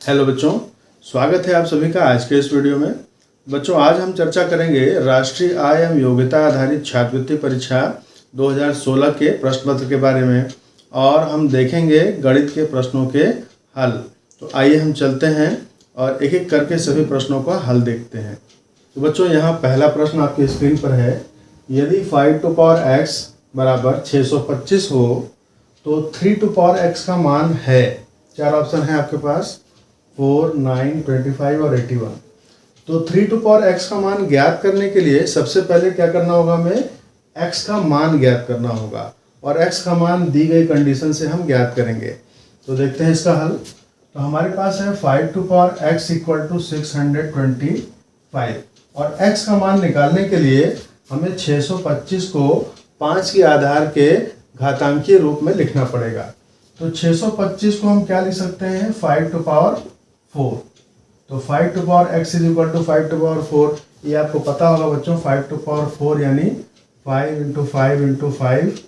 Hello बच्चों, स्वागत है आप सभी का आज के इस वीडियो में। बच्चों, आज हम चर्चा करेंगे राष्ट्रीय आय एवं योग्यता आधारित छात्रवृत्ति परीक्षा 2016 के प्रश्न पत्र के बारे में और हम देखेंगे गणित के प्रश्नों के हल। तो आइए हम चलते हैं और एक एक करके सभी प्रश्नों का हल देखते हैं। तो बच्चों, यहाँ पहला प्रश्न आपकी स्क्रीन पर है। यदि 5 टू पावर x बराबर 625 हो तो 3 टू पावर x का मान है। चार ऑप्शन है आपके पास, 4, 9, 25 और 81। तो 3 टू पावर x का मान ज्ञात करने के लिए सबसे पहले क्या करना होगा, हमें x का मान ज्ञात करना होगा और x का मान दी गई कंडीशन से हम ज्ञात करेंगे। तो देखते हैं इसका हल। तो हमारे पास है 5 to power x equal to 625 और x का मान निकालने के लिए हमें 625 को 5 के आधार के घातांकीय रूप में लिखना पड़ेगा। तो 625 को हम क्या लिख सकते हैं, 5 टू पावर 4। तो 5 to power x is equal to 5 to power 4, ये आपको पता होगा बच्चों। 5 टू पावर 4 यानी 5 इंटू 5 इंटू 5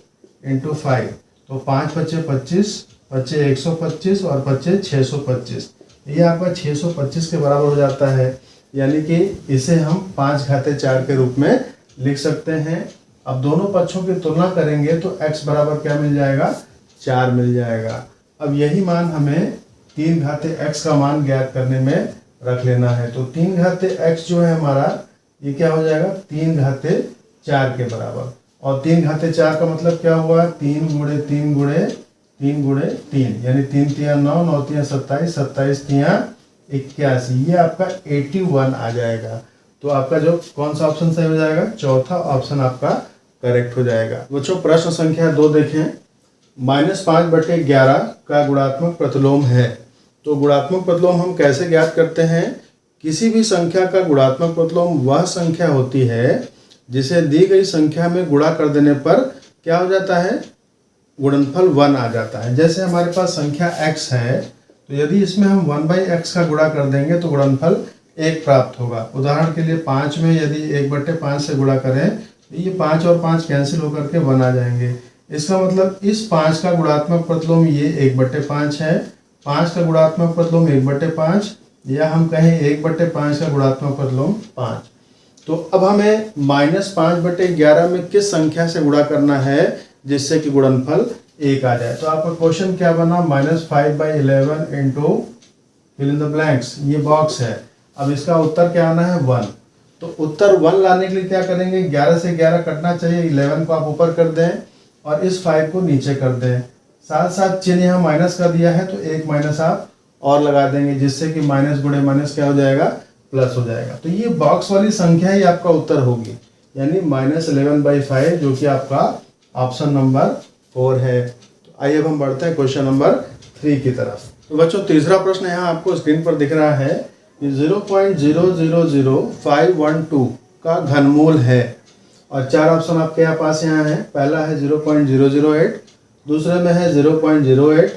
इंटू 5। तो 5 बचे 25, बचे 125 और बचे 625। ये आपका 625 के बराबर हो जाता है, यानी कि इसे हम 5 घाते 4 के रूप में लिख सकते हैं। अब दोनों पक्षों की तुलना करेंगे तो x बराबर क्या मिल जाएगा, 4 मिल जाएगा। अब यही मान हमें 3 घाते x का मान ज्ञात करने में रख लेना है। तो 3 घाते x जो है हमारा, ये क्या हो जाएगा, 3 घाते 4 के बराबर। और 3 घाते 4 का मतलब क्या हुआ, 3 गुणे 3 गुणे 3 गुणे 3, यानी 3 तिया 9, 9 तिया 27, 27 तिया 81। ये आपका 81 आ जाएगा। तो आपका जो कौन सा ऑप्शन सही हो जाएगा, चौथा ऑप्शन आपका करेक्ट हो जाएगा। बच्चों, प्रश्न संख्या 2 देखें। -5/11 का गुणात्मक प्रतिलोम है। तो गुणात्मक प्रतिलोम हम कैसे ज्ञात करते हैं, किसी भी संख्या का गुणात्मक प्रतिलोम वह संख्या होती है जिसे दी गई संख्या में गुणा कर देने पर क्या हो जाता है, गुणनफल 1 आ जाता है। जैसे हमारे पास संख्या x है, तो यदि इसमें हम 1/x का गुणा कर देंगे तो गुणनफल 1 प्राप्त होगा। उदाहरण के लिए 5 में यदि 1/5 से गुणा करें तो ये 5 और 5 कैंसिल होकर के 1 आ जाएंगे। इसका मतलब इस 5 का गुणात्मक प्रतिलोम ये 1/5 है। 5 का गुणात्मक प्रतिलोम 1/5, या हम कहें 1/5 का गुणात्मक प्रतिलोम 5। तो अब हमें -5/11 में किस संख्या से गुणा करना है जिससे कि गुणनफल 1 आ जाए। तो आपका क्वेश्चन क्या बना, -5/11 into fill in the blanks, ये बॉक्स है। अब इसका उत्तर क्या आना है, 1। तो उत्तर 1 लाने के लिए क्या करेंगे, 11 से 11 कटना चाहिए, 11 को आप ऊपर कर दें और इस 5 को नीचे कर दें। साथ साथ चिन्ह यहाँ माइनस कर दिया है तो एक माइनस आप और लगा देंगे, जिससे कि माइनस गुणे माइनस क्या हो जाएगा, प्लस हो जाएगा। तो ये बॉक्स वाली संख्या ही आपका उत्तर होगी, यानी -11/5, जो कि आपका ऑप्शन नंबर 4 है। तो आइए अब हम बढ़ते हैं क्वेश्चन नंबर 3 की तरफ। तो बच्चों, तीसरा प्रश्न यहाँ आपको स्क्रीन पर दिख रहा है। 0.000512 का घनमूल है और 4 ऑप्शन आपके यहाँ पास यहाँ है। पहला है 0.008, दूसरे में है 0.08,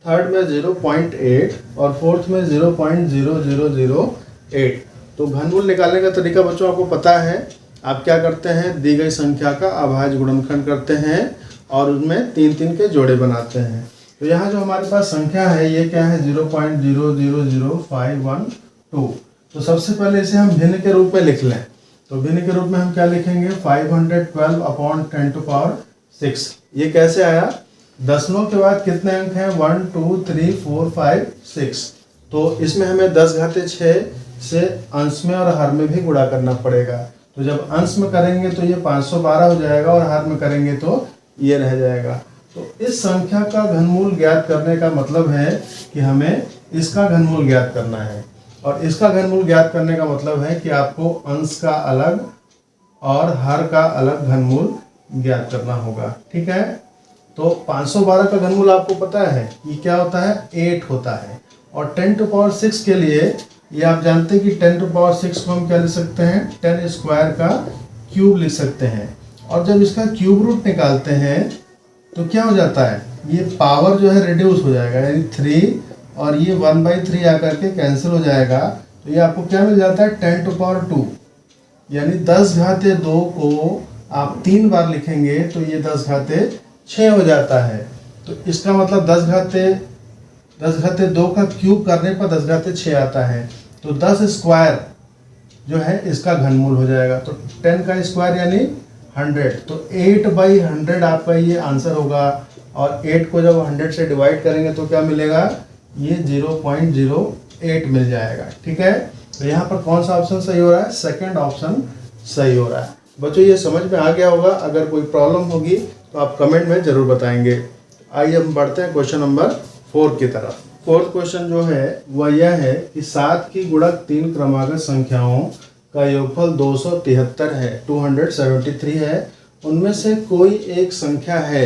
थर्ड में 0.8 और फोर्थ में 0.0008। तो घनमूल निकालने का तरीका बच्चों आपको पता है। आप क्या करते हैं, दी गई संख्या का अभाज्य गुणनखंड करते हैं और उसमें 3-3 के जोड़े बनाते हैं। तो यहाँ जो हमारे पास संख्या है ये क्या है, 0.000512। तो सबसे पहले इसे हम भिन्न के रूप में लिख लें। तो भिन्न के रूप में हम क्या लिखेंगे, 512/10⁶। ये कैसे आया, दशमलव के बाद कितने अंक हैं, 1 2 3 4 5 6। तो इसमें हमें 10 घाते 6 से अंश में और हर में भी गुणा करना पड़ेगा। तो जब अंश में करेंगे तो ये 512 हो जाएगा और हर में करेंगे तो ये रह जाएगा। तो इस संख्या का घनमूल ज्ञात करने का मतलब है कि हमें इसका घनमूल ज्ञात करना है, और इसका घनमूल ज्ञात करने का मतलब है कि आपको अंश का अलग और हर का अलग घनमूल ज्ञात करना होगा। ठीक है। तो 512 का घनमूल आपको पता है ये क्या होता है, 8 होता है। और 10 टू पावर 6 के लिए ये आप जानते हैं कि 10 टू पावर 6 को हम क्या लिख सकते हैं, 10 स्क्वायर का क्यूब लिख सकते हैं। और जब इसका क्यूब रूट निकालते हैं तो क्या हो जाता है, ये पावर जो है रिड्यूस हो जाएगा, यानी 3 और ये 1/3 आकर के कैंसिल हो जाएगा। तो ये आपको क्या मिल जाता है, 10 टू पावर 2, यानी 10 घाते 2 को आप 3 बार लिखेंगे तो ये 10 घाते 6 हो जाता है। तो इसका मतलब 10 घाते 10⁻² का क्यूब करने पर 10⁻6 आता है। तो 10 स्क्वायर जो है इसका घनमूल हो जाएगा। तो 10 का स्क्वायर यानी 100। तो 8/100 आपका ये आंसर होगा। और 8 को जब 100 से डिवाइड करेंगे तो क्या मिलेगा, ये 0.08 मिल जाएगा। ठीक है, तो यहाँ पर कौन सा ऑप्शन सही हो रहा है, सेकंड ऑप्शन सही हो रहा है। बच्चों ये समझ में आ गया होगा। अगर कोई प्रॉब्लम होगी तो आप कमेंट में ज़रूर बताएंगे। आइए हम बढ़ते हैं क्वेश्चन नंबर 4 की तरफ। फोर्थ क्वेश्चन जो है वह यह है कि 7 की गुणक 3 क्रमागत संख्याओं का योगफल 273 है, 273 है। उनमें से कोई एक संख्या है,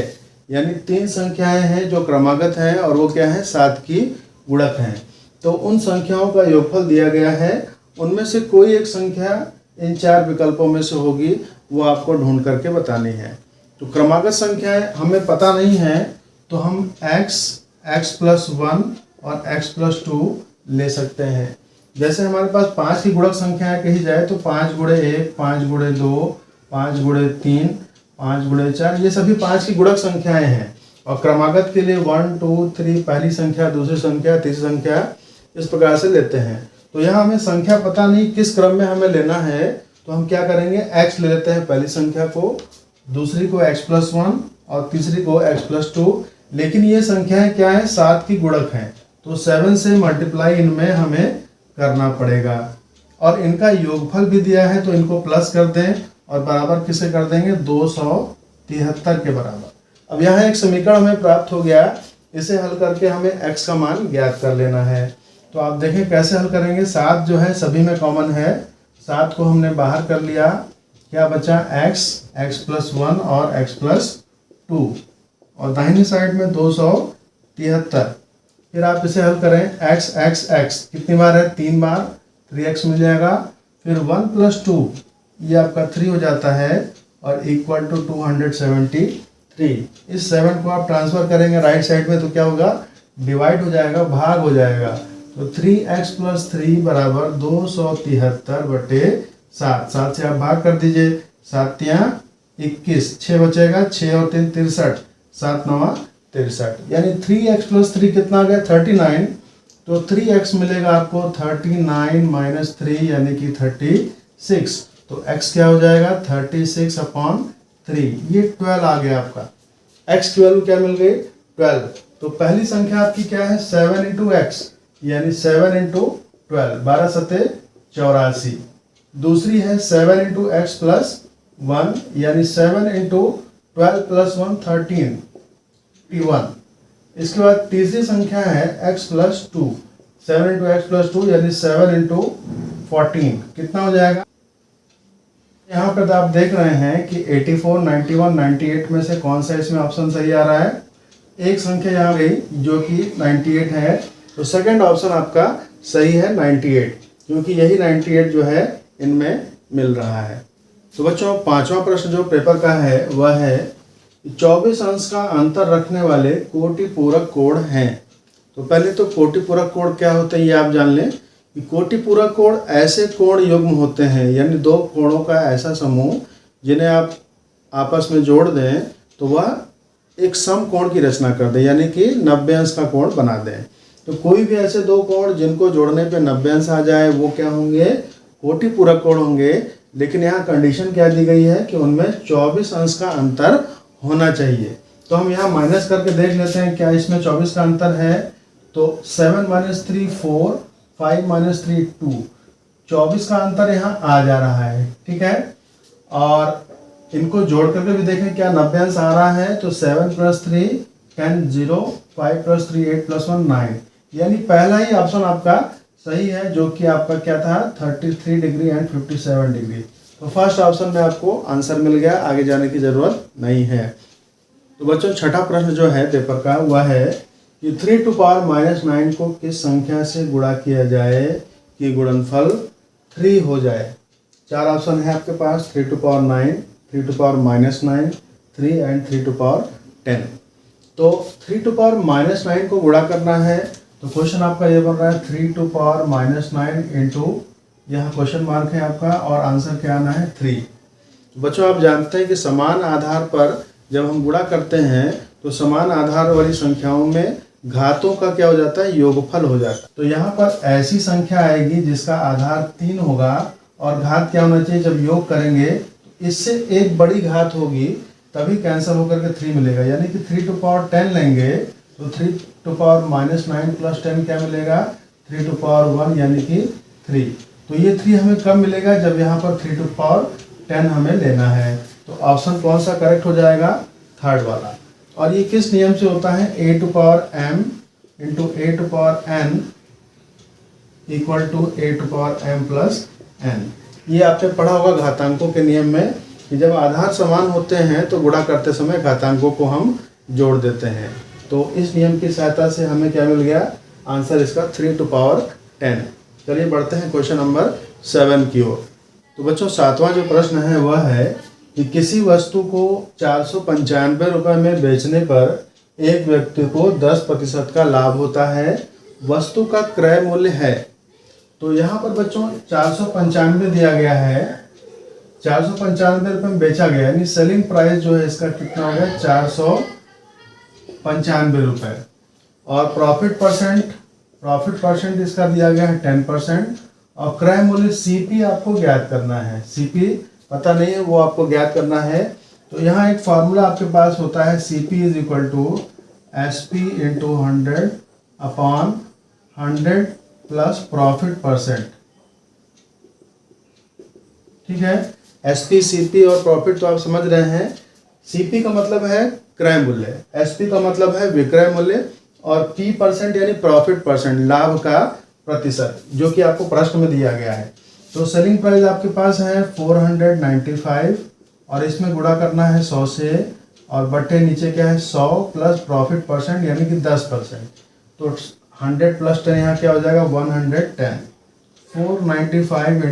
यानी 3 संख्याएं हैं जो क्रमागत हैं और वो क्या है, 7 की गुणक हैं। तो उन संख्याओं का योगफल दिया गया है, उनमें से कोई एक संख्या इन 4 विकल्पों में से होगी, वो आपको ढूंढ करके बतानी है। तो क्रमागत संख्याएं हमें पता नहीं है, तो हम x+1 और x+2 ले सकते हैं। जैसे हमारे पास 5 की गुणक संख्याएं कही जाए तो 5 × 1, 5 × 2, 5 × 3, 5 × 4, ये सभी 5 की गुणक संख्याएं हैं। और क्रमागत के लिए 1, 2, 3 पहली संख्या, दूसरी संख्या, तीसरी संख्या, इस प्रकार से लेते हैं। तो यहाँ हमें संख्या पता नहीं किस क्रम में हमें लेना है, तो हम क्या करेंगे, x ले लेते हैं पहली संख्या को, दूसरी को x+1 और तीसरी को x+2। लेकिन ये संख्याएं क्या है, 7 की गुणक हैं, तो 7 से मल्टीप्लाई इनमें हमें करना पड़ेगा। और इनका योगफल भी दिया है, तो इनको प्लस कर दें और बराबर किसे कर देंगे, 273 के बराबर। अब यहाँ एक समीकरण हमें प्राप्त हो गया, इसे हल करके हमें x का मान ज्ञात कर लेना है। तो आप देखें कैसे हल करेंगे। 7 जो है सभी में कॉमन है, 7 को हमने बाहर कर लिया, क्या बचा, x, x+1 और x+2, और दाहिनी साइड में 273। फिर आप इसे हल करें, x कितनी बार है, 3 बार, 3x मिल जाएगा। फिर 1+2 ये आपका 3 हो जाता है और इक्वल टू 273। इस 7 को आप ट्रांसफर करेंगे राइट साइड में तो क्या होगा, डिवाइड हो जाएगा, भाग हो जाएगा। तो 3x+3 बराबर 273/7। 7 से आप भाग कर दीजिए, 7 × 21, 6 बचेगा, 6 और 3 63, 7 9 63, यानी 3x+3 कितना आ गया, 39। तो 3x मिलेगा आपको 39 - 3 यानी कि 36। तो x क्या हो जाएगा, 36/3, ये 12 आ गया आपका। x की वैल्यू क्या मिल गई, 12। तो पहली संख्या आपकी क्या है, 7 × x यानी 7 × 12, 12 सते 84। दूसरी है 7 × x+1 यानी 7 × 12 + 1 13, इसके बाद तीसरी संख्या है x+2, 7 × x+2 यानी 7 × 14, कितना हो जाएगा। यहाँ पर आप देख रहे हैं कि 84, 91, 98 में से कौन सा इसमें ऑप्शन सही आ रहा है। एक संख्या यहाँ गई जो कि 98 है, तो सेकंड ऑप्शन आपका सही है 98, क्योंकि यही 98 जो है इनमें मिल रहा है। तो बच्चों 5वां प्रश्न जो पेपर का है वह है 24 अंश का अंतर रखने वाले कोटि पूरक कोण हैं। तो पहले तो कोटि पूरक कोण क्या होते हैं ये आप जान लें कि कोटि पूरक कोण ऐसे कोण युग्म होते हैं, यानी 2 कोणों का ऐसा समूह जिन्हें आप आपस में जोड़ दें तो वह एक सम कोण की रचना कर दें, यानी कि 90 अंश का कोण बना दें। तो कोई भी ऐसे 2 कोण जिनको जोड़ने पे 90 अंश आ जाए वो क्या होंगे, कोटि पूरक कोण होंगे। लेकिन यहाँ कंडीशन क्या दी गई है कि उनमें 24 अंश का अंतर होना चाहिए। तो हम यहाँ माइनस करके देख लेते हैं क्या इसमें 24 का अंतर है। तो 7 - 3 4, 5 - 3 2, 24 का अंतर यहाँ आ जा रहा है, ठीक है। और इनको जोड़ करके भी देखें क्या 90 अंश आ रहा है। तो 7 + 3 10 0, 5 + 3 8 + 1 9, यानी पहला ही ऑप्शन आपका सही है जो कि आपका क्या था 33 डिग्री एंड 57 डिग्री। तो फर्स्ट ऑप्शन में आपको आंसर मिल गया, आगे जाने की जरूरत नहीं है। तो बच्चों छठा प्रश्न जो है पेपर का वह है कि 3 - 9 को किस संख्या से गुणा किया जाए कि गुणनफल 3 हो जाए। 4 ऑप्शन है आपके पास, 3 to power 9, 3 to power -9, 3 and 3 to power 10। तो 3 to power -9 को गुणा करना है तो क्वेश्चन आपका ये बन रहा है 3 to power -9 इंटू, यहाँ क्वेश्चन मार्क है आपका और आंसर क्या आना है 3। बच्चों आप जानते हैं कि समान आधार पर जब हम गुणा करते हैं तो समान आधार वाली संख्याओं में घातों का क्या हो जाता है, योगफल हो जाता है। तो यहाँ पर ऐसी संख्या आएगी जिसका आधार 3 होगा और घात क्या होना चाहिए, जब योग करेंगे इससे एक बड़ी घात होगी तभी कैंसिल होकर के 3 मिलेगा, यानी कि 3 टू पावर 10 लेंगे तो 3 टू पावर -9 + 10 क्या मिलेगा, 3 टू पावर 1 यानी कि 3। तो ये 3 हमें कब मिलेगा, जब यहाँ पर 3 टू पावर 10 हमें लेना है। तो ऑप्शन कौन सा करेक्ट हो जाएगा, थर्ड वाला। और ये किस नियम से होता है, a to power m into a to power n equal to a to power m plus n। ये आपने पढ़ा होगा घातांकों के नियम में कि जब आधार समान होते हैं तो गुणा करते समय घातांकों को हम जोड़ देते हैं। तो इस नियम की सहायता से हमें क्या मिल गया, आंसर इसका 3 टू पावर 10। चलिए बढ़ते हैं क्वेश्चन नंबर 7 की ओर। तो बच्चों 7वां जो प्रश्न है वह है कि किसी वस्तु को 495 रुपये में बेचने पर एक व्यक्ति को 10% का लाभ होता है, वस्तु का क्रय मूल्य है। तो यहाँ पर बच्चों 495 दिया गया है, 495 रुपये में बेचा गया, यानी सेलिंग प्राइस जो है इसका कितना हो गया, 495 रुपये। और प्रॉफिट परसेंट इसका दिया गया है 10%। और क्रय मूल्य CP आपको ज्ञात करना है, CP पता नहीं है वो आपको ज्ञात करना है। तो यहाँ एक फार्मूला आपके पास होता है, CP = SP × 100/100 plus profit percent. ठीक है, SP, CP और प्रॉफिट तो आप समझ रहे हैं। CP का मतलब है क्रय मूल्य, SP का मतलब है विक्रय मूल्य और P% यानी प्रॉफिट परसेंट, लाभ का प्रतिशत, जो कि आपको प्रश्न में दिया गया है। तो सेलिंग प्राइस आपके पास है 495 और इसमें गुणा करना है 100 से और बट्टे नीचे क्या है 100 प्लस प्रॉफिट परसेंट यानी कि 10%। तो 100 + 10 यहाँ क्या हो जाएगा 110। 495 ×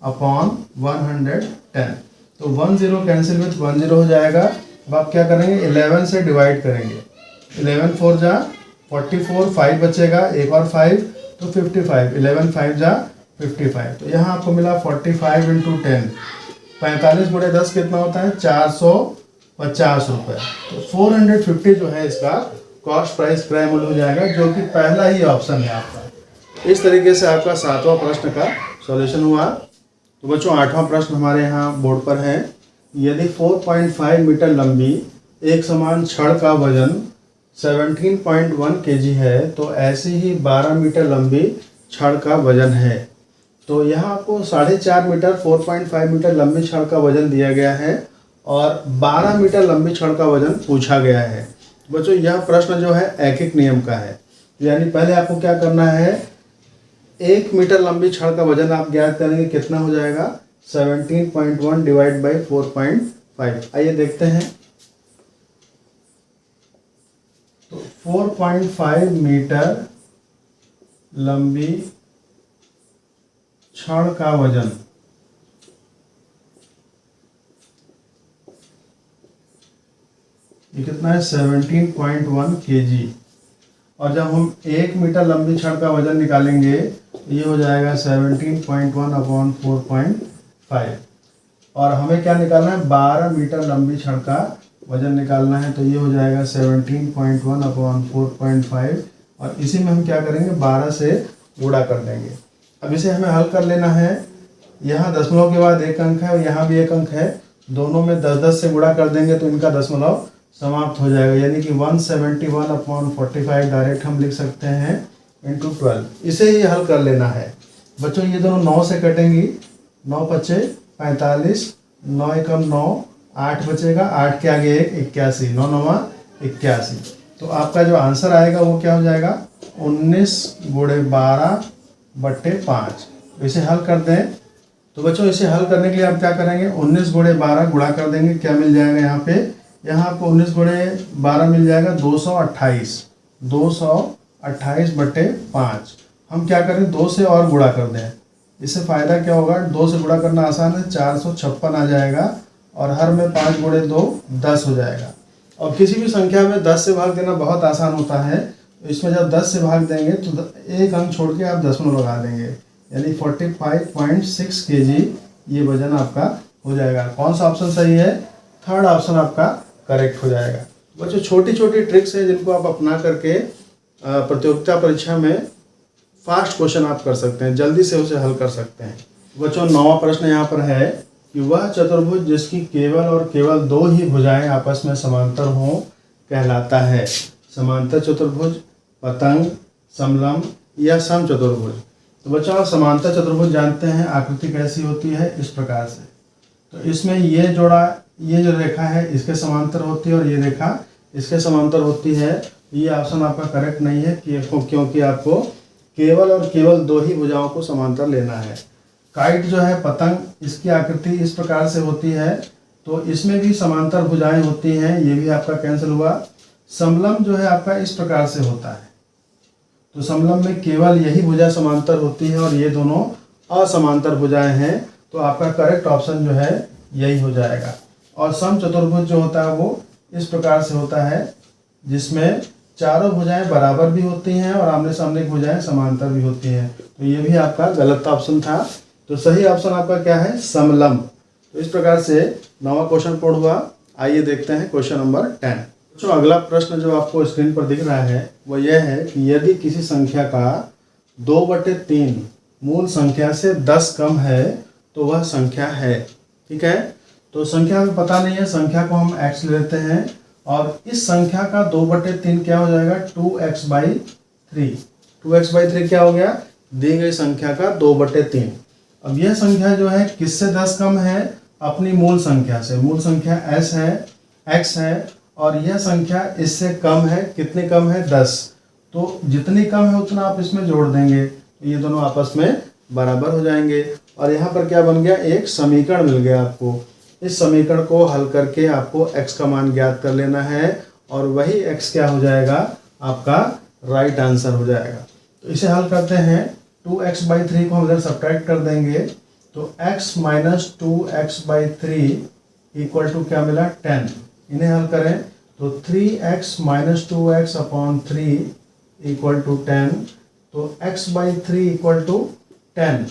100/110। तो 10 कैंसिल विथ 10 हो जाएगा। अब आप क्या करेंगे, 11 से डिवाइड करेंगे। 11 4 जा 44, 5 बचेगा, एक और 5 तो 55, 11 5 जा 55। तो यहाँ आपको मिला 45 × 10, 45 × 10 कितना होता है 450 रुपये। तो 450 जो है इसका कॉस्ट प्राइस क्रय मूल्य हो जाएगा, जो कि पहला ही ऑप्शन है आपका। इस तरीके से आपका 7वां प्रश्न का सॉल्यूशन हुआ। तो बच्चों 8वां प्रश्न हमारे यहाँ बोर्ड पर है। यदि 4.5 मीटर लंबी एक समान छड़ का वजन 17.1 kg है तो ऐसी ही 12 मीटर लंबी छड़ का वजन है। तो यहाँ आपको 4.5 मीटर 4.5 मीटर लंबी छड़ का वजन दिया गया है और 12 मीटर लंबी छड़ का वजन पूछा गया है। बच्चों यह प्रश्न जो है एक नियम का है, यानी पहले आपको क्या करना है, 1 मीटर लंबी छड़ का वजन आप ज्ञात करेंगे, कितना हो जाएगा 17.1 डिवाइड बाई 4.5। आइए देखते हैं। तो 4.5 मीटर लंबी छड़ का वजन ये कितना है 17.1 kg। और जब हम 1 मीटर लंबी छड़ का वजन निकालेंगे ये हो जाएगा 17.1/4.5। और हमें क्या निकालना है, 12 मीटर लंबी छड़ का वजन निकालना है। तो ये हो जाएगा 17.1/4.5 और इसी में हम क्या करेंगे 12 से गुणा कर देंगे। अब इसे हमें हल कर लेना है। यहाँ दशमलव के बाद एक अंक है और यहाँ भी एक अंक है, दोनों में 10-10 से गुणा कर देंगे तो इनका दशमलव समाप्त हो जाएगा, यानी कि 171/45 डायरेक्ट हम लिख सकते हैं इंटू 12। इसे ही हल कर लेना है। बच्चों ये दोनों 9 से कटेंगी, 9 × 5 = 45, 9 × 1 = 9, 8 बचेगा, 8 के आगे 1 81, 9 × 9 = 81। तो आपका जो आंसर आएगा वो क्या हो जाएगा 19 × 12/5। इसे हल कर दें। तो बच्चों इसे हल करने के लिए आप क्या करेंगे, 19 × 12 गुणा कर देंगे, क्या मिल जाएगा यहाँ पे, यहाँ आपको 19 × 12 मिल जाएगा 228, 228/5। हम क्या करें 2 से और गुणा कर दें, इससे फ़ायदा क्या होगा, 2 से गुणा करना आसान है, 456 आ जाएगा और हर में 5 × 2 10 हो जाएगा। और किसी भी संख्या में 10 से भाग देना बहुत आसान होता है। तो इसमें जब 10 से भाग देंगे तो एक अंक छोड़ के आप दशमलव लगा देंगे, यानी 45.6 kg ये वजन आपका हो जाएगा। कौन सा ऑप्शन सही है, थर्ड ऑप्शन आपका करेक्ट हो जाएगा। बच्चों छोटी छोटी ट्रिक्स हैं जिनको आप अपना करके प्रतियोगिता परीक्षा में फास्ट क्वेश्चन आप कर सकते हैं, जल्दी से उसे हल कर सकते हैं। बच्चों 9वां प्रश्न यहाँ पर है कि वह चतुर्भुज जिसकी केवल और केवल 2 ही भुजाएं आपस में समांतर हों कहलाता है। समांतर चतुर्भुज, पतंग, समलंब या समचतुर्भुज। तो बच्चों आप समांतर चतुर्भुज जानते हैं आकृति कैसी होती है, इस प्रकार से। तो इसमें ये जो रेखा है इसके समांतर होती है और ये रेखा इसके समांतर होती है। ये ऑप्शन आपका करेक्ट नहीं है क्योंकि आपको केवल और केवल 2 ही भुजाओं को समांतर लेना है। काइट जो है पतंग, इसकी आकृति इस प्रकार से होती है, तो इसमें भी समांतर भुजाएं होती हैं, ये भी आपका कैंसिल हुआ। समलंब जो है आपका इस प्रकार से होता है, तो समलंब में केवल यही भुजा समांतर होती है और ये दोनों असमांतर भुजाएं हैं, तो आपका करेक्ट ऑप्शन जो है यही हो जाएगा। और समचतुर्भुज जो होता है वो इस प्रकार से होता है, जिसमें चारों भुजाएं बराबर भी होती हैं और आमने सामने की भुजाएं समांतर भी होती हैं, तो ये भी आपका गलत ऑप्शन था। तो सही ऑप्शन आपका क्या है, समलंब। तो इस प्रकार से 9वां क्वेश्चन पूर्ण हुआ। आइए देखते हैं क्वेश्चन नंबर 10। तो अगला प्रश्न जो आपको स्क्रीन पर दिख रहा है वो यह है कि यदि किसी संख्या का 2/3 मूल संख्या से 10 कम है तो वह संख्या है। ठीक है, तो संख्या हमें पता नहीं है, संख्या को हम x ले लेते हैं और इस संख्या का 2/3 क्या हो जाएगा, 2x/3। 2x/3 क्या हो गया, दी गई संख्या का 2/3। अब यह संख्या जो है किससे 10 कम है, अपनी मूल संख्या से। मूल संख्या s है, x है, और यह संख्या इससे कम है। कितनी कम है, 10। तो जितनी कम है उतना आप इसमें जोड़ देंगे, तो ये दोनों आपस में बराबर हो जाएंगे। और यहाँ पर क्या बन गया, एक समीकरण मिल गया आपको। इस समीकरण को हल करके आपको x का मान ज्ञात कर लेना है और वही x क्या हो जाएगा, आपका राइट आंसर हो जाएगा। तो इसे हल करते हैं। 2x/3 को हम इधर सब्ट्रैक्ट कर देंगे, तो x - 2x/3 इक्वल टू क्या मिला, 10। इन्हें हल करें तो 3x - 2x/3 इक्वल टू 10, तो x/3 इक्वल टू 10।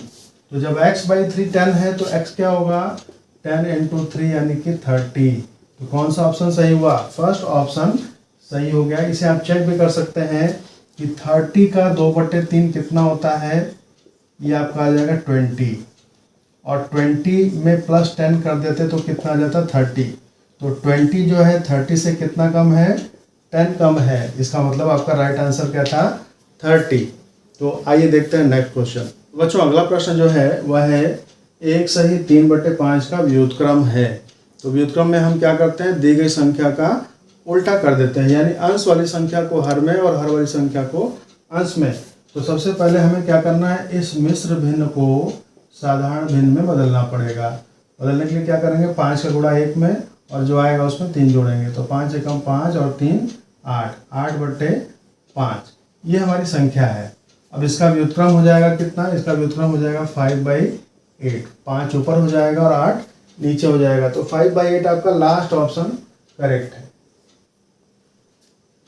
तो जब x/3 10 है तो x क्या होगा, 10 × 3 यानी कि 30। तो कौन सा ऑप्शन सही हुआ, फर्स्ट ऑप्शन सही हो गया। इसे आप चेक भी कर सकते हैं कि 30 का 2/3 कितना होता है, ये आपका आ जाएगा 20, और 20 में +10 कर देते तो कितना आ जाता, 30। तो 20 जो है 30 से कितना कम है, 10 कम है। इसका मतलब आपका राइट आंसर क्या था, 30। तो आइए देखते हैं नेक्स्ट क्वेश्चन। बच्चों अगला प्रश्न जो है वह है 1 सही 3/5 का व्युत्क्रम है। तो व्युत्क्रम में हम क्या करते हैं, दी गई संख्या का उल्टा कर देते हैं, यानी अंश वाली संख्या को हर में और हर वाली संख्या को अंश में। तो सबसे पहले हमें क्या करना है, इस मिश्र भिन्न को साधारण भिन्न में बदलना पड़ेगा। बदलने के लिए क्या करेंगे, 5 का गुणा 1 में और जो आएगा उसमें 3 जोड़ेंगे, तो 5 एकम 5 और 3 8, 8/5 ये हमारी संख्या है। अब इसका व्युत्क्रम हो जाएगा कितना, इसका व्युत्क्रम हो जाएगा 5/8। 5 ऊपर हो जाएगा और 8 नीचे हो जाएगा, तो 5/8 आपका लास्ट ऑप्शन करेक्ट है।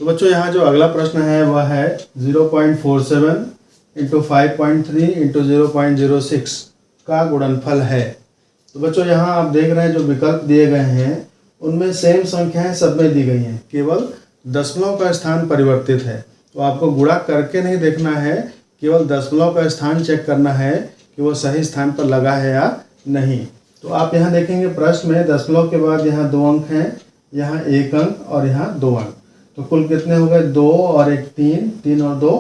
तो बच्चों यहाँ जो अगला प्रश्न है वह है 0.47 × 5.3 × 0.06 का गुणनफल है। तो बच्चों यहाँ आप देख रहे हैं जो विकल्प दिए गए हैं उनमें सेम संख्याएं सब में दी गई हैं, केवल दशमलव का स्थान परिवर्तित है। तो आपको गुणा करके नहीं देखना है, केवल दशमलव का स्थान चेक करना है कि वो सही स्थान पर लगा है या नहीं। तो आप यहाँ देखेंगे प्रश्न में दशमलव के बाद यहाँ 2 अंक हैं, यहाँ 1 अंक और यहाँ 2 अंक, तो कुल कितने हो गए, 2 और 1 3, 3 और 2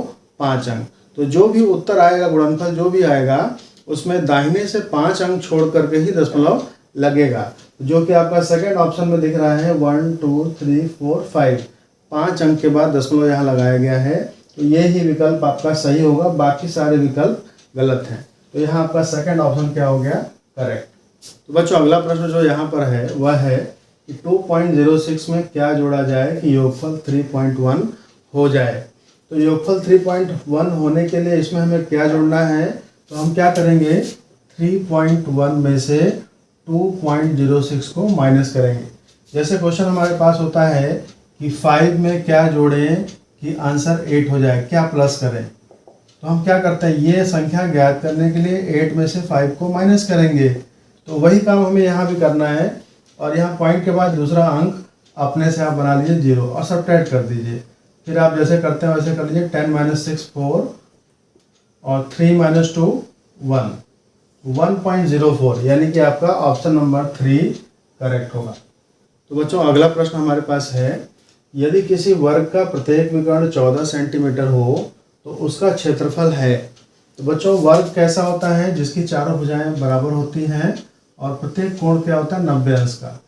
5 अंक। तो जो भी उत्तर आएगा, गुणनफल जो भी आएगा उसमें दाहिने से 5 अंक छोड़ करके ही दशमलव लगेगा, जो कि आपका सेकंड ऑप्शन में दिख रहा है 1 2 3 4 5। 5 अंक के बाद दशमलव यहाँ लगाया गया है, तो ये ही विकल्प आपका सही होगा, बाकी सारे विकल्प गलत हैं। तो यहाँ आपका सेकंड ऑप्शन क्या हो गया, करेक्ट। तो बच्चों अगला प्रश्न जो यहाँ पर है वह है कि 2.06 में क्या जोड़ा जाए कि योगफल 3.1 हो जाए। तो योगफल 3.1 होने के लिए इसमें हमें क्या जोड़ना है, तो हम क्या करेंगे, 3.1 में से 2.06 को माइनस करेंगे। जैसे क्वेश्चन हमारे पास होता है कि 5 में क्या जोड़ें कि आंसर 8 हो जाए, क्या प्लस करें। तो हम क्या करते हैं, ये संख्या ज्ञात करने के लिए 8 में से 5 को माइनस करेंगे। तो वही काम हमें यहाँ भी करना है, और यहाँ पॉइंट के बाद दूसरा अंक अपने से आप बना लीजिए 0 और सब्ट्रैक्ट कर दीजिए। फिर आप जैसे करते हैं वैसे कर लीजिए। 10 - 6 4 और 3 - 2 1, 1.04, यानी कि आपका ऑप्शन नंबर 3 करेक्ट होगा। तो बच्चों अगला प्रश्न हमारे पास है, यदि किसी वर्ग का प्रत्येक विकर्ण 14 सेंटीमीटर हो तो उसका क्षेत्रफल है। तो बच्चों वर्ग कैसा होता है, जिसकी चारों भुजाएं बराबर होती हैं और प्रत्येक कोण क्या होता है 90 अंश का।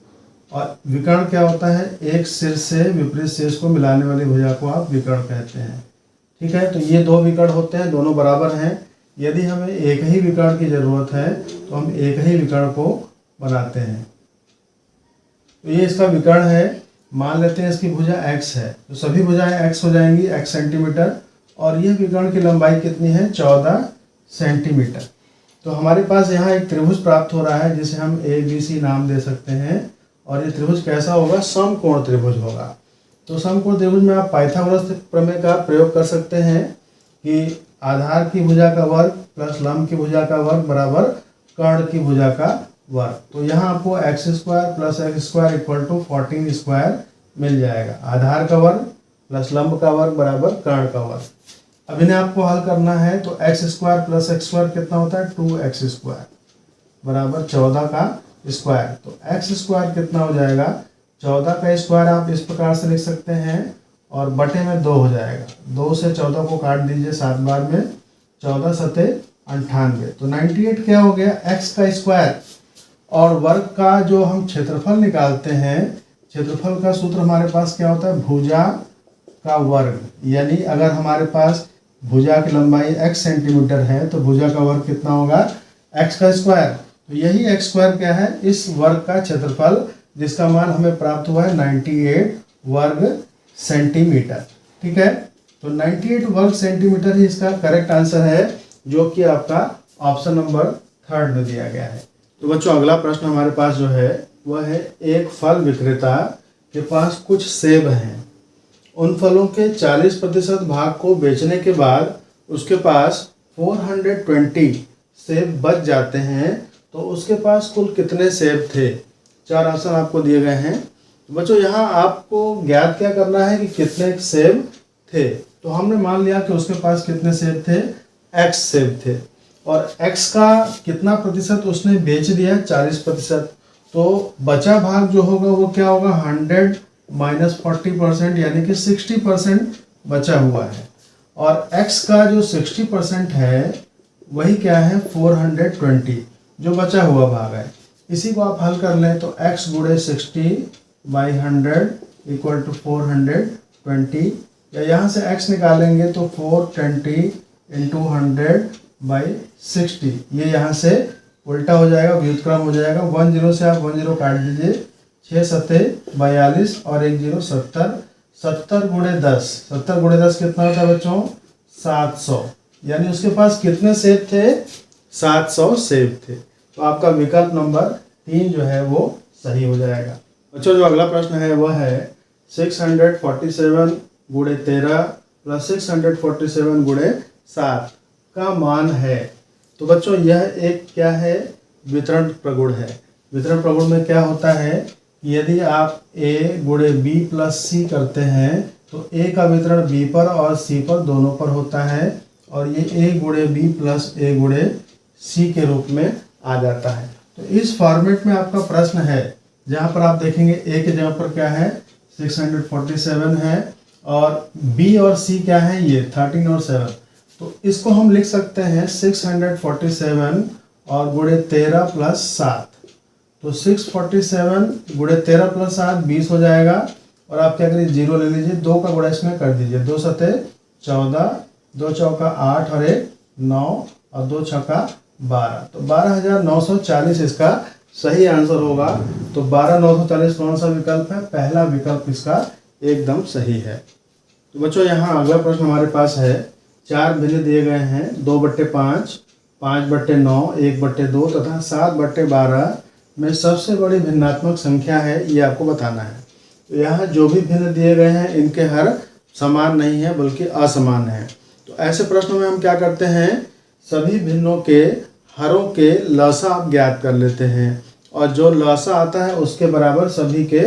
और विकर्ण क्या होता है, एक शीर्ष से विपरीत शीर्ष को मिलाने वाली भुजा को आप विकर्ण कहते हैं। ठीक है, तो ये दो विकर्ण होते हैं, दोनों बराबर हैं। यदि हमें एक ही विकर्ण की जरूरत है तो हम एक ही विकर्ण को बनाते हैं। तो ये इसका विकर्ण है, मान लेते हैं इसकी भुजा x है, तो सभी भुजाएं x हो जाएंगी, x सेंटीमीटर, और यह विकर्ण की लंबाई कितनी है 14 सेंटीमीटर। तो हमारे पास यहाँ एक त्रिभुज प्राप्त हो रहा है जिसे हम ABC नाम दे सकते हैं, और ये त्रिभुज कैसा होगा, समकोण त्रिभुज होगा। तो समकोण त्रिभुज में आप पाइथागोरस प्रमेय का प्रयोग कर सकते हैं कि आधार की भुजा का वर्ग प्लस लंब की भुजा का वर्ग बराबर कर्ण की भुजा का वर्ग। तो यहाँ आपको x² + x² = 14 स्क्वायर मिल जाएगा। आधार का वर्ग प्लस लंब का वर्ग बराबर कर्ण का वर्ग। अब इन्हें आपको हल करना है, तो x² + x² कितना होता है 2x² बराबर 14 का स्क्वायर। तो x² कितना हो जाएगा, 14 का स्क्वायर आप इस प्रकार से लिख सकते हैं और बटे में 2 हो जाएगा। 2 से 14 को काट दीजिए 7 बार में, 14 × 7 = 98। तो 98 क्या हो गया, x का स्क्वायर। और वर्ग का जो हम क्षेत्रफल निकालते हैं, क्षेत्रफल का सूत्र हमारे पास क्या होता है, भुजा का वर्ग। यानी अगर हमारे पास भुजा की लंबाई x सेंटीमीटर है तो भुजा का वर्ग कितना होगा, x का स्क्वायर। तो यही x² क्या है, इस वर्ग का क्षेत्रफल, जिसका मान हमें प्राप्त हुआ है 98 वर्ग सेंटीमीटर। ठीक है, तो 98 वर्ग सेंटीमीटर ही इसका करेक्ट आंसर है, जो कि आपका ऑप्शन नंबर 3 में दिया गया है। तो बच्चों अगला प्रश्न हमारे पास जो है वह है, एक फल विक्रेता के पास कुछ सेब हैं। उन फलों के 40% भाग को बेचने के बाद उसके पास 420 सेब बच जाते हैं, तो उसके पास कुल कितने सेब थे। 4 ऑप्शन आपको दिए गए हैं। बच्चों यहाँ आपको ज्ञात क्या करना है कि कितने सेब थे। तो हमने मान लिया कि उसके पास कितने सेब थे, x सेब थे, और x का कितना प्रतिशत उसने बेच दिया, 40%। तो बचा भाग जो होगा वो क्या होगा, 100 - 40%, यानी कि 60% बचा हुआ है। और x का जो 60% है वही क्या है, 420, जो बचा हुआ भाग है। इसी को आप हल कर लें तो x × 60/100 = 420, या यहाँ से x निकालेंगे तो 420 × 100/60, ये यहाँ से उल्टा हो जाएगा, व्युत्क्रम हो जाएगा। 10 से आप 10 काट दीजिए, 6 × 7 = 42 और 1 0 70। 70 × 10, 70 × 10 कितना होता है बच्चों, 700। यानी उसके पास कितने सेब थे, 700 सेब थे। तो आपका विकल्प नंबर 3 जो है वो सही हो जाएगा। बच्चों जो अगला प्रश्न है वह है 647 × 13 + 647 × 7 का मान है। तो बच्चों यह एक क्या है, वितरण प्रगुण है। वितरण प्रगुण में क्या होता है कि यदि आप a × b + c करते हैं तो a का वितरण b पर और c पर दोनों पर होता है, और ये a × b + a × c के रूप में आ जाता है। तो इस फॉर्मेट में आपका प्रश्न है, जहाँ पर आप देखेंगे a के जगह पर क्या है 647 है, और b और c क्या है, ये 13 और 7। तो इसको हम लिख सकते हैं 647 और × 13 + 7। तो 647 × 13 + 7 20 हो जाएगा, और आप क्या करिए 0 ले लीजिए, 2 का गुणा इसमें कर दीजिए, 2 × 7 = 14, 2 × 4 = 8 और 1 9 और 2 × 6 = 12। तो 12,940 इसका सही आंसर होगा। तो 12,940 कौन सा विकल्प है, पहला विकल्प इसका एकदम सही है। तो बच्चों यहाँ अगला प्रश्न हमारे पास है, 4 भिन्न दिए गए हैं, 2/5, 5/9, 1/2 तथा 7/12 में सबसे बड़ी भिन्नात्मक संख्या है, ये आपको बताना है। तो यहाँ जो भी भिन्न दिए गए हैं इनके हर समान नहीं है बल्कि असमान है। तो ऐसे प्रश्नों में हम क्या करते हैं, सभी भिन्नों के हरों के लसा आप ज्ञात कर लेते हैं, और जो लसा आता है उसके बराबर सभी के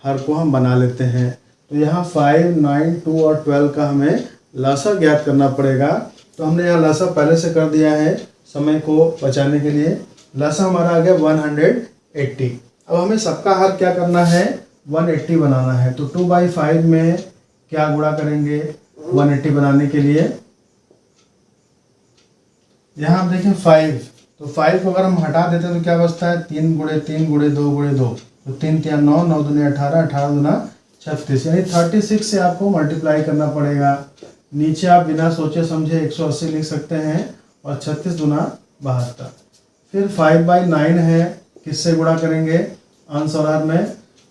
हर को हम बना लेते हैं। तो यहाँ 5, 9, 2 और 12 का हमें लसा ज्ञात करना पड़ेगा। तो हमने यहाँ लसा पहले से कर दिया है समय को बचाने के लिए। लसा हमारा आ गया 180। अब हमें सबका हर क्या करना है, 180 बनाना है। तो 2/5 में क्या गुणा करेंगे 180 बनाने के लिए। यहाँ आप देखें 5, तो 5 को अगर हम हटा देते हैं तो क्या बचता है, 3 गुणे 3 गुणे 2 गुणे 2, तो 3 3 9, 9 दूनी 18, 18 दूना 36, यानी 36 से आपको मल्टीप्लाई करना पड़ेगा। नीचे आप बिना सोचे समझे 180 लिख सकते हैं और 36 दूना 72। फिर 5/9 है, किससे गुणा करेंगे अंश और हर में,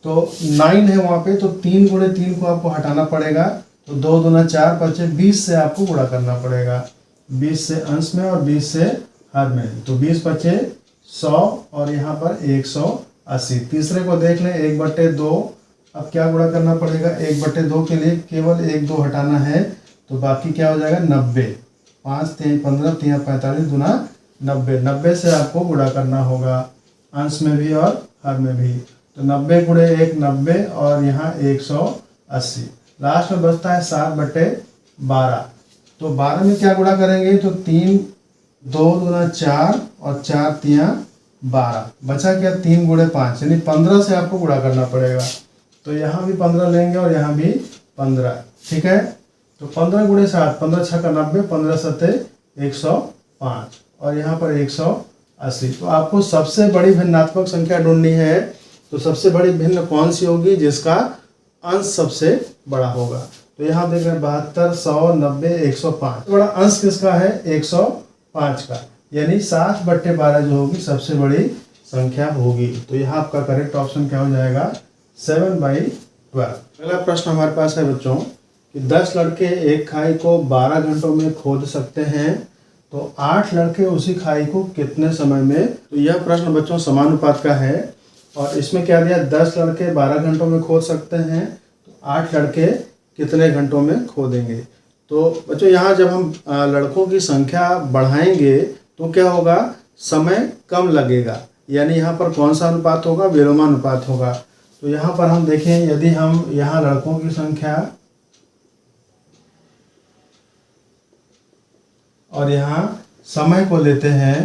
तो 9 है वहाँ पे, तो 3 गुणे 3 को आपको हटाना पड़ेगा, तो 2 दूना 4 बचे 20 से आपको गुणा करना पड़ेगा। 20 से अंश में और 20 से हर में, तो 20 बचे 100 और यहाँ पर 180। तीसरे को देख लें 1/2, अब क्या गुणा करना पड़ेगा, 1/2 के लिए केवल 1 2 हटाना है, तो बाकी क्या हो जाएगा 90। 5 3 15 3 45 दूना 90। 90 से आपको गुणा करना होगा अंश में भी और हर में भी, तो 90 गुणे 1 90 और यहाँ 180। लास्ट में बचता है 7/12। तो 12 में क्या गुणा करेंगे, तो 3 2 दूना 4 और 4 3 12, बचा क्या 3 गुणे 5, यानी 15 से आपको गुणा करना पड़ेगा। तो यहाँ भी 15 लेंगे और यहाँ भी 15, ठीक है। तो 15 गुणे 7, 15 6 का 90, 15 7 105 और यहाँ पर 180। तो आपको सबसे बड़ी भिन्नात्मक संख्या ढूंढनी है। तो सबसे बड़ी भिन्न कौन सी होगी, जिसका अंश सबसे बड़ा होगा। तो यहाँ देख रहे हैं 72, 100, 90, 105। बड़ा अंश किसका है, 105 का, यानी 7/12 जो होगी सबसे बड़ी संख्या होगी। तो यहाँ आपका करेक्ट ऑप्शन क्या हो जाएगा, 7/12। अगला प्रश्न हमारे पास है बच्चों कि 10 लड़के एक खाई को 12 घंटों में खोद सकते हैं, तो 8 लड़के उसी खाई को कितने समय में। तो यह प्रश्न बच्चों समानुपात का है और इसमें क्या दिया, 10 लड़के 12 घंटों में खोद सकते हैं, तो 8 लड़के कितने घंटों में खोदेंगे। तो बच्चों यहाँ जब हम लड़कों की संख्या बढ़ाएंगे तो क्या होगा, समय कम लगेगा, यानी यहाँ पर कौन सा अनुपात होगा, विलोमानुपात होगा। तो यहाँ पर हम देखें, यदि हम यहाँ लड़कों की संख्या और यहाँ समय को लेते हैं,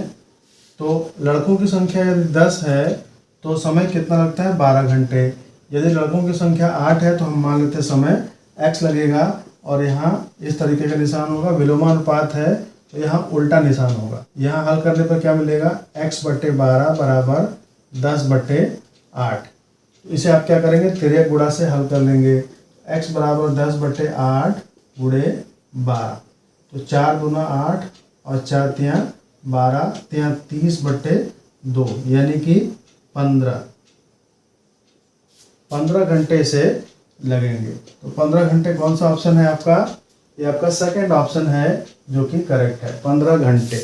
तो लड़कों की संख्या यदि 10 है तो समय कितना लगता है, 12 घंटे। यदि लड़कों की संख्या 8 है तो हम मान लेते हैं समय x लगेगा और यहाँ इस तरीके का निशान होगा, विलोमानुपात है तो यहाँ उल्टा निशान होगा। यहाँ हल करने पर क्या मिलेगा, x/12 बराबर 10/8। इसे आप क्या करेंगे, तिर्यक गुणा से हल कर लेंगे। x बराबर 10/8 गुणे 12, तो 4 दूना 8 और 4 3 12, 30/2, यानी कि 15 घंटे से लगेंगे। तो 15 घंटे कौन सा ऑप्शन है आपका, ये आपका सेकंड ऑप्शन है जो कि करेक्ट है, 15 घंटे।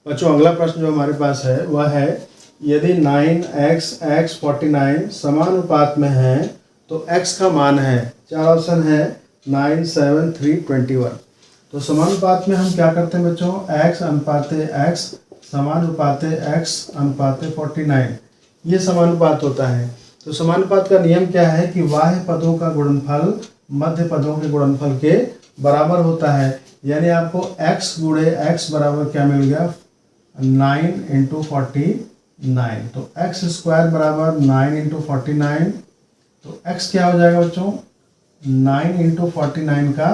बच्चों अगला प्रश्न जो हमारे पास है वह है, यदि 9x x 49 समानुपात में है तो x का मान है, 4 ऑप्शन है 9 7 3 21। तो समानुपात में हम क्या करते हैं बच्चों, x अनुपाते x समानुपाते x अनुपाते 49, ये समानुपात होता है। तो समानुपात का नियम क्या है कि बाह्य पदों का गुणनफल मध्य पदों के गुणनफल के बराबर होता है, यानी आपको x गुणे x बराबर क्या मिल गया, 9 × 49। तो x² बराबर 9 × 49, तो x क्या हो जाएगा बच्चों, 9 × 49 का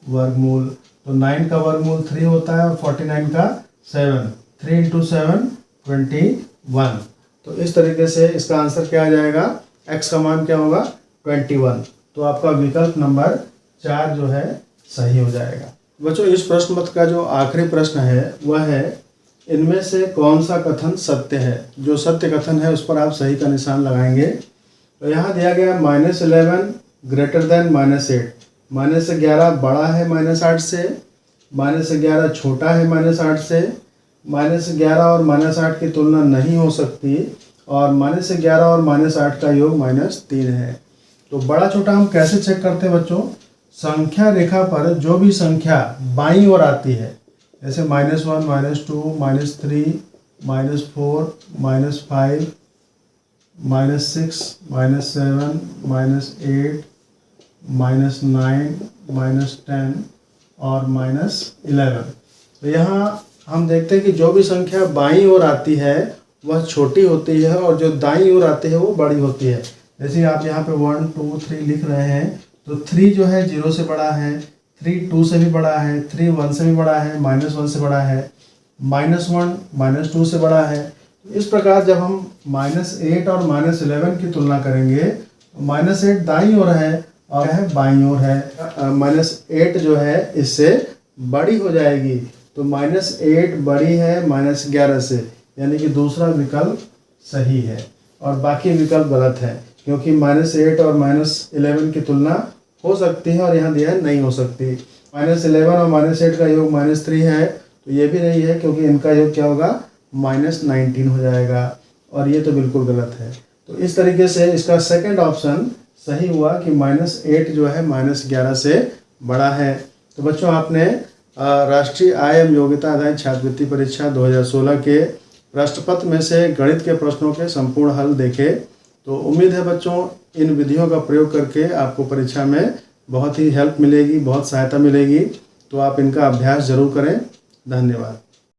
वर्गमूल। तो 9 का वर्गमूल 3 होता है और 49 का 7, 3 × 7 21। तो इस तरीके से इसका आंसर क्या आ जाएगा, x का मान क्या होगा 21। तो आपका विकल्प नंबर 4 जो है सही हो जाएगा। बच्चों इस प्रश्न पत्र का जो आखिरी प्रश्न है वह है, इनमें से कौन सा कथन सत्य है। जो सत्य कथन है उस पर आप सही का निशान लगाएंगे। तो यहाँ दिया गया -11 ग्रेटर देन -8, -11 बड़ा है -8 से, -11 छोटा है -8 से, -11 और -8 की तुलना नहीं हो सकती और -11 और -8 का योग -3 है। तो बड़ा छोटा हम कैसे चेक करते हैं बच्चों, संख्या रेखा पर जो भी संख्या बाईं ओर आती है, जैसे -1 -2 -3 -4 -5 -6, -7, -8, -9, -10 और -11। तो यहाँ हम देखते हैं कि जो भी संख्या बाईं ओर आती है वह छोटी होती है और जो दाईं ओर आती है वो बड़ी होती है। जैसे आप यहाँ पे 1, 2, 3 लिख रहे हैं तो 3 जो है 0 से बड़ा है, 3 2 से भी बड़ा है, 3 1 से भी बड़ा है, -1 से बड़ा है, -1 -2 से बड़ा है। इस प्रकार जब हम -8 और -11 की तुलना करेंगे तो -8 दाईं ओर है और है बाईं ओर है। -8 जो है इससे बड़ी हो जाएगी, तो -8 बड़ी है -11 से, यानी कि दूसरा विकल्प सही है और बाकी विकल्प गलत है, क्योंकि -8 और -11 की तुलना हो सकती है और यहाँ दिया है नहीं हो सकती। -11 और -8 का योग -3 है, तो ये भी नहीं है, क्योंकि इनका योग क्या होगा, -19 हो जाएगा और ये तो बिल्कुल गलत है। तो इस तरीके से इसका सेकंड ऑप्शन सही हुआ कि -8 जो है -11 से बड़ा है। तो बच्चों, आपने राष्ट्रीय आय एवं योग्यता आधारित छात्रवृत्ति परीक्षा 2016 के प्रश्न पत्र में से गणित के प्रश्नों के संपूर्ण हल देखे। तो उम्मीद है बच्चों, इन विधियों का प्रयोग करके आपको परीक्षा में बहुत ही हेल्प मिलेगी, बहुत सहायता मिलेगी। तो आप इनका अभ्यास जरूर करें। धन्यवाद।